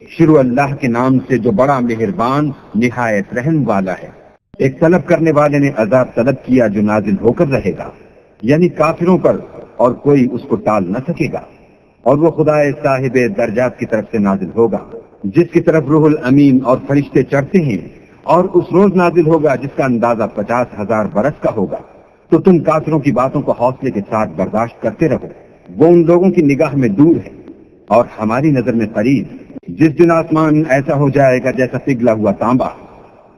شروع اللہ کے نام سے جو بڑا مہربان نہایت رحم والا ہے۔ ایک طلب کرنے والے نے عذاب طلب کیا جو نازل ہو کر رہے گا، یعنی کافروں پر، اور کوئی اس کو ٹال نہ سکے گا، اور وہ خدا صاحب درجات کی طرف سے نازل ہوگا جس کی طرف روح الامین اور فرشتے چڑھتے ہیں، اور اس روز نازل ہوگا جس کا اندازہ 50,000 برس کا ہوگا۔ تو تم کافروں کی باتوں کو حوصلے کے ساتھ برداشت کرتے رہو، وہ ان لوگوں کی نگاہ میں دور ہے اور ہماری نظر میں قریب۔ جس دن آسمان ایسا ہو جائے گا جیسا پگھلا ہوا تانبا،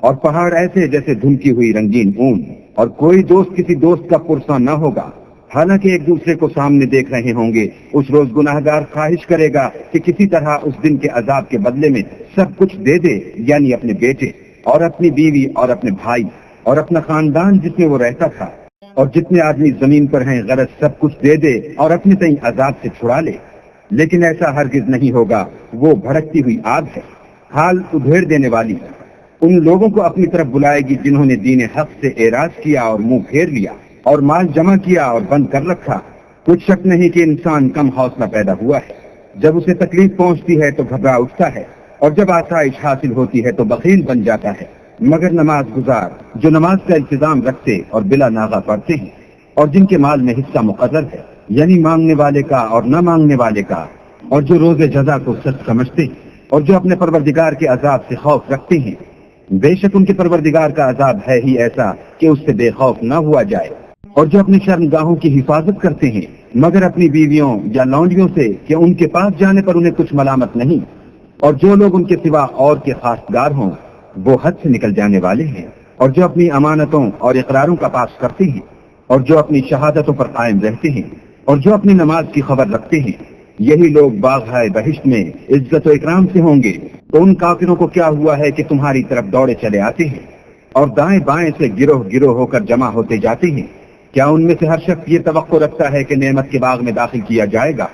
اور پہاڑ ایسے جیسے دھمکی ہوئی رنگین اون، اور کوئی دوست کسی دوست کا پرسا نہ ہوگا، حالانکہ ایک دوسرے کو سامنے دیکھ رہے ہوں گے۔ اس روز گناہگار خواہش کرے گا کہ کسی طرح اس دن کے عذاب کے بدلے میں سب کچھ دے دے، یعنی اپنے بیٹے اور اپنی بیوی اور اپنے بھائی اور اپنا خاندان جس میں وہ رہتا تھا، اور جتنے آدمی زمین پر ہیں غرض سب کچھ دے دے اور اپنے تئیں عذاب سے چھڑا لے۔ لیکن ایسا ہرگز نہیں ہوگا، وہ بھڑکتی ہوئی آگ ہے، حال ادھیڑ دینے والی، ان لوگوں کو اپنی طرف بلائے گی جنہوں نے دین حق سے اعراض کیا اور منہ پھیر لیا اور مال جمع کیا اور بند کر رکھا۔ کچھ شک نہیں کہ انسان کم حوصلہ پیدا ہوا ہے، جب اسے تکلیف پہنچتی ہے تو گھبرا اٹھتا ہے، اور جب آسائش حاصل ہوتی ہے تو بخیل بن جاتا ہے۔ مگر نماز گزار جو نماز کا التزام رکھتے اور بلا ناغہ پڑھتے ہیں، اور جن کے مال میں حصہ مقرر ہے، یعنی مانگنے والے کا اور نہ مانگنے والے کا، اور جو روز جزا کو سچ سمجھتے ہیں، اور جو اپنے پروردگار کے عذاب سے خوف رکھتے ہیں، بے شک ان کے پروردگار کا عذاب ہے ہی ایسا کہ اس سے بے خوف نہ ہوا جائے۔ اور جو اپنی شرمگاہوں کی حفاظت کرتے ہیں مگر اپنی بیویوں یا لونڈیوں سے کہ ان کے پاس جانے پر انہیں کچھ ملامت نہیں، اور جو لوگ ان کے سوا اور کے خاصگار ہوں وہ حد سے نکل جانے والے ہیں، اور جو اپنی امانتوں اور اقراروں کا پاس کرتے ہیں، اور جو اپنی شہادتوں پر قائم رہتے ہیں، اور جو اپنی نماز کی خبر رکھتے ہیں، یہی لوگ باغ بہشت میں عزت و اکرام سے ہوں گے۔ تو ان کافروں کو کیا ہوا ہے کہ تمہاری طرف دوڑے چلے آتے ہیں اور دائیں بائیں سے گروہ گروہ ہو کر جمع ہوتے جاتے ہیں؟ کیا ان میں سے ہر شخص یہ توقع رکھتا ہے کہ نعمت کے باغ میں داخل کیا جائے گا؟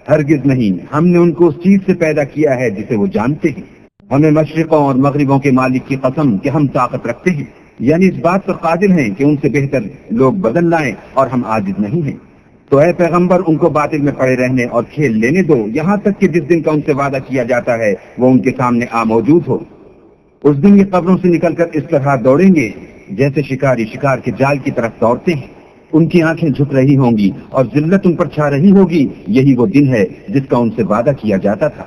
ہرگز نہیں، ہم نے ان کو اس چیز سے پیدا کیا ہے جسے وہ جانتے ہیں۔ ہمیں مشرقوں اور مغربوں کے مالک کی قسم کہ ہم طاقت رکھتے ہیں، یعنی اس بات پر قادر ہیں کہ ان سے بہتر لوگ بدل لائیں، اور ہم عاجز نہیں ہیں۔ تو اے پیغمبر ان کو باطل میں پڑے رہنے اور کھیل لینے دو، یہاں تک کہ جس دن کا ان سے وعدہ کیا جاتا ہے وہ ان کے سامنے موجود ہو۔ اس دن یہ قبروں سے نکل کر اس طرح دوڑیں گے جیسے شکاری شکار کے جال کی طرف دوڑتے ہیں۔ ان کی آنکھیں جھک رہی ہوں گی اور ذلت ان پر چھا رہی ہوگی، یہی وہ دن ہے جس کا ان سے وعدہ کیا جاتا تھا۔